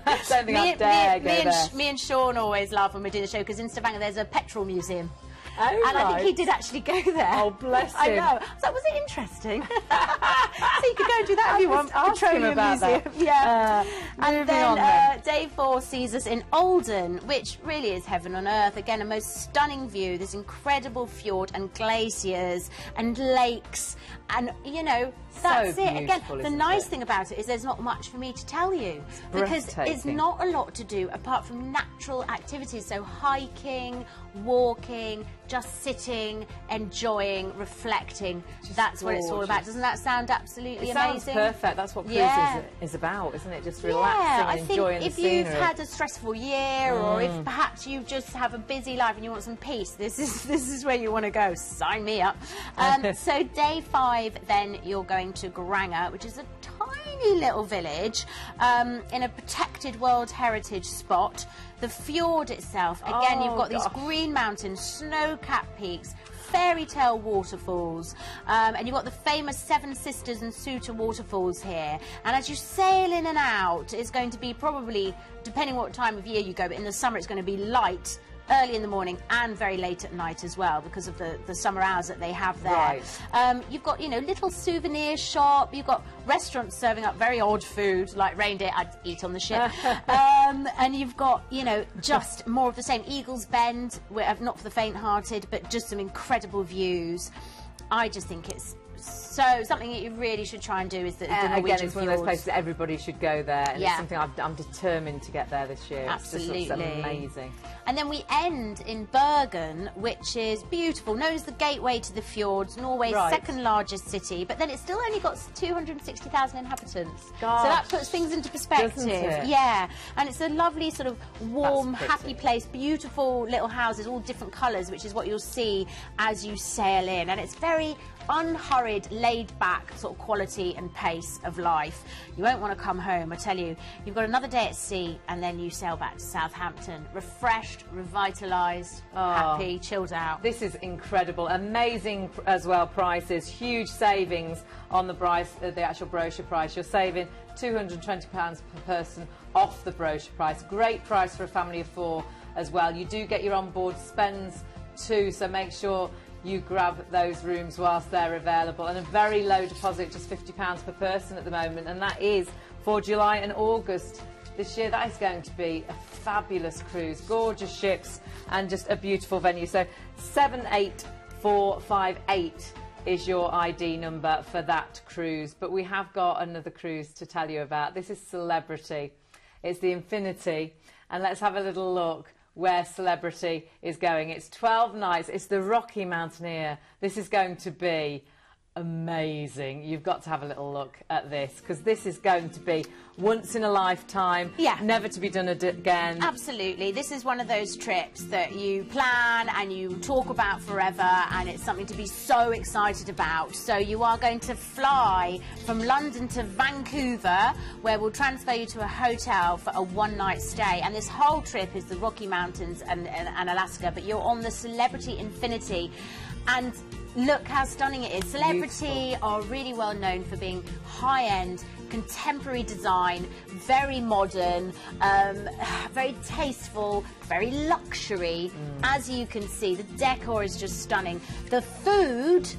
I don't think I dare go there.
Me and Sean always laugh when we do the show, because in Stavanger there's a petrol museum.
Oh,
and
right.
I think he did actually go there.
Oh, bless him.
I know. So was it interesting? So you could go and do that if you want.
Ask him about
Museum.
that.
Yeah. And
then
day 4 sees us in Olden, which really is heaven on earth. Again, a most stunning view. This incredible fjord and glaciers and lakes, and you know, that's it. Again, the nice thing about it is there's not much for me to tell you, because it's not a lot to do apart from natural activities. So hiking, walking, just sitting, enjoying, reflecting. That's what it's all about. Doesn't that sound absolutely amazing?
Sounds perfect. That's what cruise is about, isn't it? Just relaxing and enjoying the scenery.
If you've had a stressful year, or if perhaps you just have a busy life and you want some peace, this is where you want to go. Sign me up. So day 5, then you're going to Granger, which is a tiny little village in a protected World Heritage spot. The fjord itself, again, you've got these green mountains, snow-capped peaks, fairy tale waterfalls, and you've got the famous Seven Sisters and Suter waterfalls here. And as you sail in and out, it's going to be probably, depending what time of year you go, but in the summer it's going to be light, early in the morning and very late at night as well, because of the summer hours that they have there. Right. You've got, you know, little souvenir shop, you've got restaurants serving up very odd food like reindeer I'd eat on the ship, and you've got, you know, just more of the same. Eagle's Bend, not for the faint-hearted, but just some incredible views. I just think it's something that you really should try and do is the Norwegian
again, it's one of those
fjords.
places that everybody should go there, and it's something I'm determined to get there this year.
Absolutely.
It's just amazing.
And then we end in Bergen, which is beautiful, known as the gateway to the fjords, Norway's second largest city, but then it's still only got 260,000 inhabitants.
Gosh.
So that puts things into perspective.
Doesn't it?
Yeah, and it's a lovely sort of warm, happy place, beautiful little houses, all different colours, which is what you'll see as you sail in. And it's very unhurried, laid-back sort of quality and pace of life. You won't want to come home, I tell you. You've got another day at sea, and then you sail back to Southampton, refreshed, revitalised, happy, chilled out.
This is incredible. Amazing as well prices, huge savings on the actual brochure price. You're saving £220 per person off the brochure price. Great price for a family of 4 as well. You do get your onboard spends too, so make sure you grab those rooms whilst they're available, and a very low deposit, just £50 per person at the moment, and that is for July and August this year. That is going to be a fabulous cruise, gorgeous ships and just a beautiful venue. So 78458 is your ID number for that cruise. But we have got another cruise to tell you about. This is Celebrity. It's the Infinity, and let's have a little look where Celebrity is going. It's 12 nights. It's the Rocky Mountaineer. This is going to be amazing. You've got to have a little look at this, because this is going to be once in a lifetime, never to be done again.
Absolutely. This is one of those trips that you plan and you talk about forever, and it's something to be so excited about. So you are going to fly from London to Vancouver, where we'll transfer you to a hotel for a one-night stay, and this whole trip is the Rocky Mountains and Alaska, but you're on the Celebrity Infinity. And look how stunning it is. Celebrity are really well known for being high-end, contemporary design, very modern, very tasteful, very luxury. As you can see, the decor is just stunning. The food,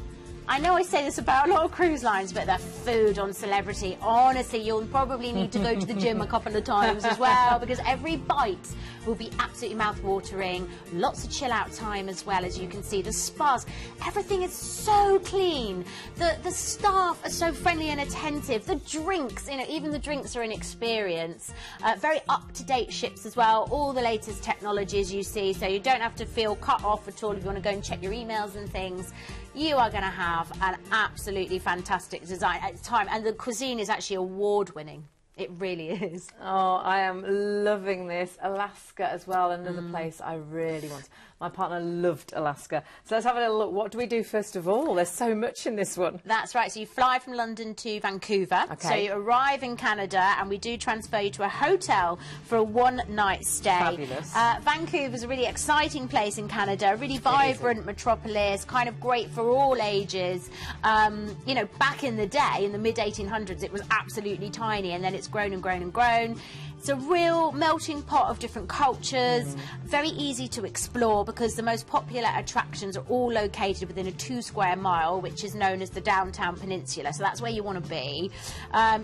I know I say this about a lot of cruise lines, but the food on Celebrity, honestly, you'll probably need to go to the gym a couple of times as well, because every bite will be absolutely mouth-watering. Lots of chill-out time as well, as you can see. The spas, everything is so clean. The staff are so friendly and attentive. The drinks, you know, even the drinks are an experience. Very up-to-date ships as well. All the latest technologies you see, so you don't have to feel cut off at all if you want to go and check your emails and things. You are going to have an absolutely fantastic design at the time, and the cuisine is actually award-winning. It really is.
Oh, I am loving this. Alaska as well, another place I really want. My partner loved Alaska. So let's have a little look. What do we do first of all? There's so much in this one.
That's right. So you fly from London to Vancouver. Okay. So you arrive in Canada, and we do transfer you to a hotel for a one-night stay.
Fabulous.
Vancouver's a really exciting place in Canada, a really vibrant metropolis, kind of great for all ages. You know, back in the day, in the mid-1800s, it was absolutely tiny, and then it's grown and grown and grown. It's a real melting pot of different cultures, very easy to explore, because the most popular attractions are all located within a 2 square mile, which is known as the downtown peninsula. So that's where you want to be.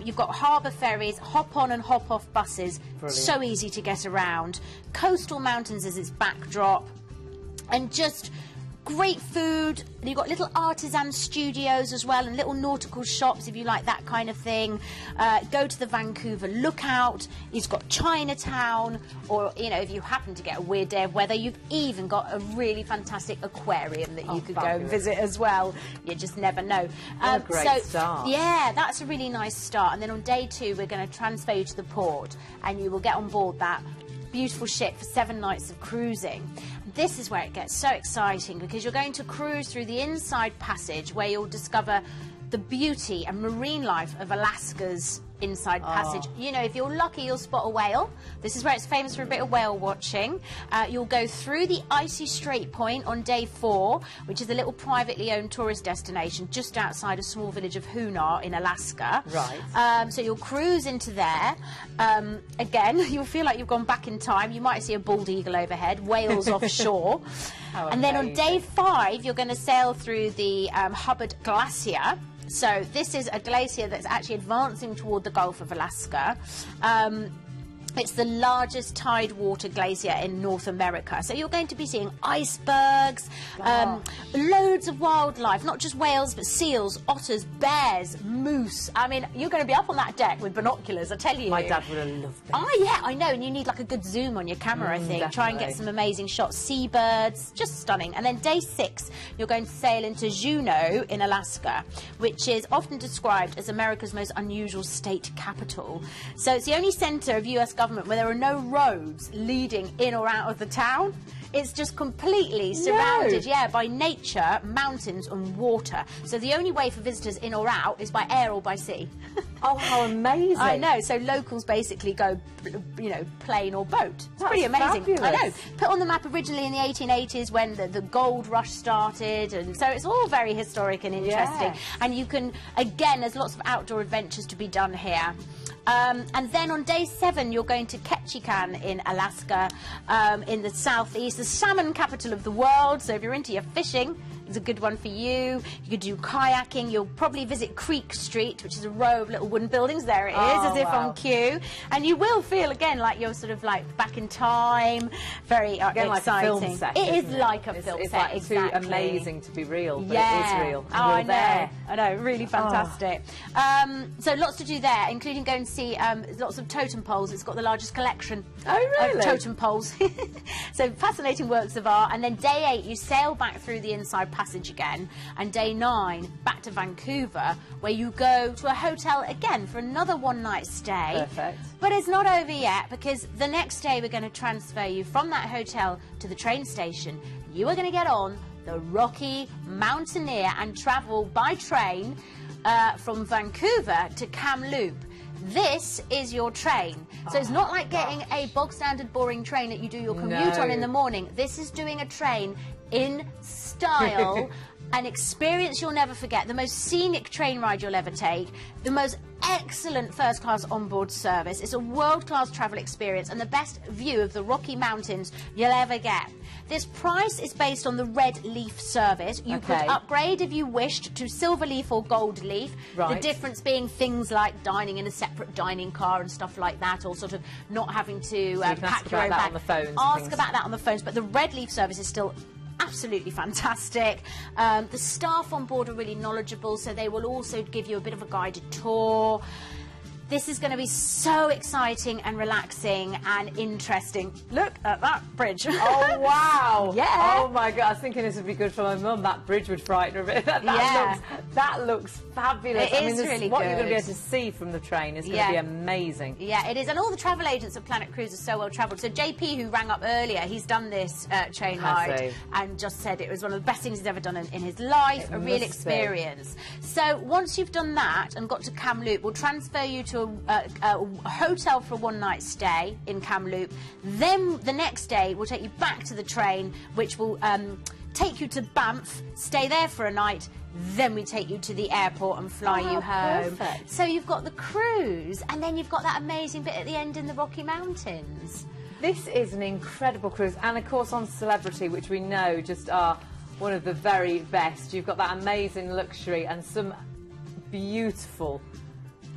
You've got harbour ferries, hop on and hop off buses. Brilliant. So easy to get around. Coastal mountains as its backdrop, and just great food. You've got little artisan studios as well, and little nautical shops if you like that kind of thing. Go to the Vancouver Lookout. It's got Chinatown, or, you know, if you happen to get a weird day of weather, you've even got a really fantastic aquarium that you could go and visit as well. You just never know.
What a great start.
Yeah, that's a really nice start. And then on day 2, we're going to transfer you to the port, and you will get on board that beautiful ship for 7 nights of cruising. This is where it gets so exciting, because you're going to cruise through the Inside Passage, where you'll discover the beauty and marine life of Alaska's Inside Passage. You know, if you're lucky, you'll spot a whale. This is where it's famous for a bit of whale watching. You'll go through the Icy Strait Point on day 4, which is a little privately owned tourist destination just outside a small village of Hoonah in Alaska.
Right.
So you'll cruise into there. Again, you'll feel like you've gone back in time. You might see a bald eagle overhead, whales offshore. And then on day 5, you're going to sail through the Hubbard Glacier. So this is a glacier that's actually advancing toward the Gulf of Alaska. It's the largest tidewater glacier in North America. So you're going to be seeing icebergs, loads of wildlife, not just whales, but seals, otters, bears, moose. I mean, you're going to be up on that deck with binoculars, I tell you.
My dad would have loved it.
Oh, yeah, I know. And you need like a good zoom on your camera, I think.
Definitely.
Try and get some amazing shots. Seabirds, just stunning. And then day 6, you're going to sail into Juneau in Alaska, which is often described as America's most unusual state capital. So it's the only centre of US government where there are no roads leading in or out of the town. It's just completely surrounded, by nature, mountains and water. So the only way for visitors in or out is by air or by sea.
Oh, how amazing.
I know. So locals basically go, you know, plane or boat. It's pretty amazing.
Fabulous.
I know. Put on the map originally in the 1880s when the gold rush started. And so it's all very historic and interesting.
Yes.
And you can, again, there's lots of outdoor adventures to be done here. And then on day 7, you're going to Ketchikan in Alaska, in the southeast, the salmon capital of the world. So if you're into your fishing, is a good one for you. You could do kayaking. You'll probably visit Creek Street, which is a row of little wooden buildings. There it is, as if on cue. And you will feel, again, like you're sort of like back in time. Very exciting.
Like a film set,
it is like a film set,
like
exactly.
Too amazing to be real, but
yeah.
it is real.
Oh, I know.
There.
I know, really fantastic. So lots to do there, including going to see lots of totem poles. It's got the largest collection of totem poles. So fascinating works of art. And then day 8, you sail back through the Inside Passage again. And day 9, back to Vancouver, where you go to a hotel again for another one-night stay.
Perfect.
But it's not over yet, because the next day we're going to transfer you from that hotel to the train station. You are going to get on the Rocky Mountaineer and travel by train from Vancouver to Kamloops. This is your train. So it's not like getting a bog standard boring train that you do your commute on in the morning. This is doing a train in style. An experience you'll never forget, the most scenic train ride you'll ever take, the most excellent first-class onboard service. It's a world-class travel experience and the best view of the Rocky Mountains you'll ever get. This price is based on the Red Leaf service. You could upgrade if you wished to Silver Leaf or Gold Leaf. Right. The difference being things like dining in a separate dining car and stuff like that, or sort of not having to pack your own bag.
On the phones.
Ask about that on the phones, but the Red Leaf service is still absolutely fantastic. The staff on board are really knowledgeable, so they will also give you a bit of a guided tour. This is going to be so exciting and relaxing and interesting. Look at that bridge.
Oh, wow.
Yeah.
Oh, my God. I was thinking this would be good for my mum. That bridge would frighten her a bit. That looks fabulous.
It is really
what
good.
you're going to be able to see from the train is going to be amazing.
Yeah, it is. And all the travel agents at Planet Cruise are so well travelled. So JP, who rang up earlier, he's done this train ride and just said it was one of the best things he's ever done in his life, a real experience. So once you've done that and got to Kamloops, we'll transfer you to a hotel for a one-night stay in Kamloops. Then the next day we'll take you back to the train, which will take you to Banff, stay there for a night, then we take you to the airport and fly you home.
Perfect.
So you've got the cruise, and then you've got that amazing bit at the end in the Rocky Mountains.
This is an incredible cruise, and of course on Celebrity, which we know just are one of the very best. You've got that amazing luxury and some beautiful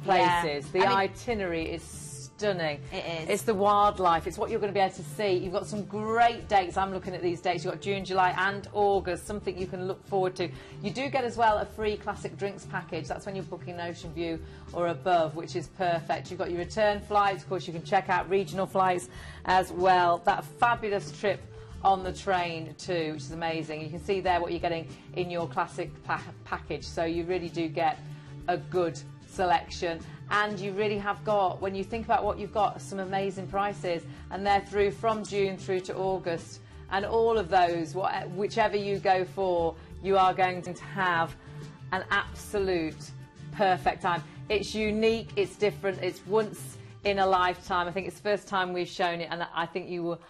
places. The itinerary is stunning.
It is.
It's the wildlife. It's what you're going to be able to see. You've got some great dates. I'm looking at these dates. You've got June, July and August, something you can look forward to. You do get as well a free classic drinks package. That's when you're booking Ocean View or above, which is perfect. You've got your return flights. Of course, you can check out regional flights as well. That fabulous trip on the train too, which is amazing. You can see there what you're getting in your classic package. So you really do get a good selection, and you really have got, when you think about what you've got, some amazing prices, and they're through from June through to August, and all of those, whichever you go for, you are going to have an absolute perfect time. It's unique, it's different, it's once in a lifetime. I think it's the first time we've shown it, and I think you will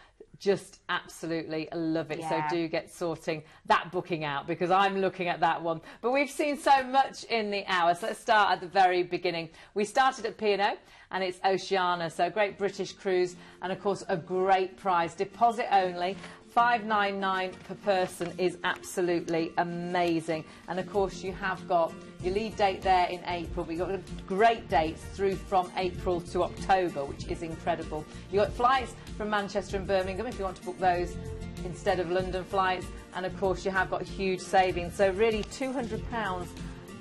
just absolutely love it. So do get sorting that booking out, because I'm looking at that one. But we've seen so much in the hour, so let's start at the very beginning. We started at P&O, and it's Oceania, so a great British cruise, and of course a great price. Deposit only, $599 per person is absolutely amazing. And of course you have got your lead date there in April, but you've got great dates through from April to October, which is incredible. You've got flights from Manchester and Birmingham if you want to book those instead of London flights, and of course you have got huge savings, so really £200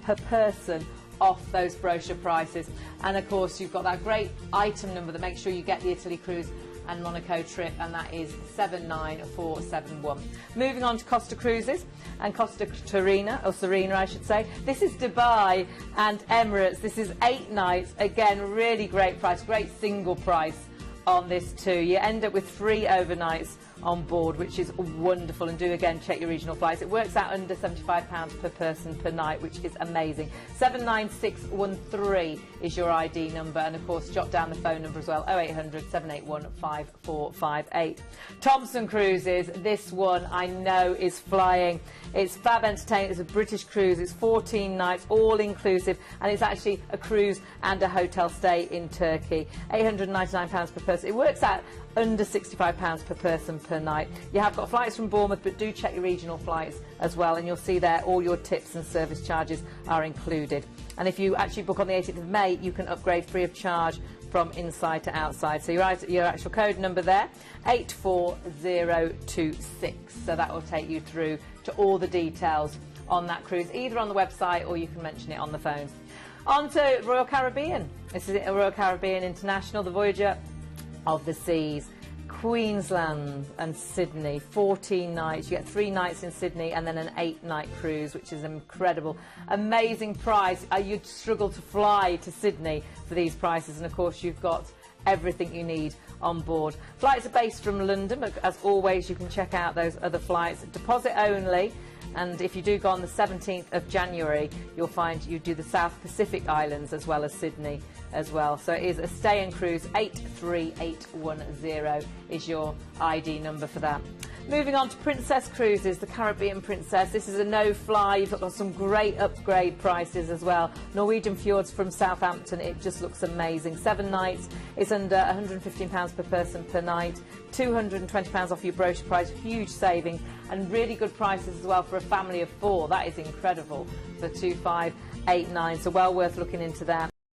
per person off those brochure prices. And of course you've got that great item number that makes sure you get the Italy cruise and Monaco trip, and that is 79471. Moving on to Costa Cruises and Costa Serena I should say. This is Dubai and Emirates. This is 8 nights, again really great price, great single price on this too. You end up with 3 overnights on board, which is wonderful, and do again check your regional flights. It works out under £75 per person per night, which is amazing. 79613 is your ID number, and of course jot down the phone number as well, 0800 781 5458. Thomson Cruises, this one I know is flying. It's Fab Entertainment, it's a British cruise, it's 14 nights, all inclusive, and it's actually a cruise and a hotel stay in Turkey. £899 per person. It works out under £65 per person per per night. You have got flights from Bournemouth, but do check your regional flights as well, and you'll see there all your tips and service charges are included. And if you actually book on the 18th of May, you can upgrade free of charge from inside to outside. So your actual code number there, 84026. So that will take you through to all the details on that cruise, either on the website or you can mention it on the phone. On to Royal Caribbean. This is Royal Caribbean International, the Voyager of the Seas. Queensland and Sydney, 14 nights. You get 3 nights in Sydney and then an 8-night cruise, which is incredible. Amazing price. You'd struggle to fly to Sydney for these prices, and of course you've got everything you need on board. Flights are based from London, but as always you can check out those other flights. Deposit only. And if you do go on the 17th of January, you'll find you do the South Pacific Islands as well as Sydney as well. So it is a stay and cruise. 83810 is your ID number for that. Moving on to Princess Cruises, the Caribbean Princess. This is a no-fly. You've got some great upgrade prices as well. Norwegian Fjords from Southampton. It just looks amazing. 7 nights. It's under £115 per person per night. £220 off your brochure price. Huge savings and really good prices as well for a family of 4. That is incredible for 2589. So well worth looking into that.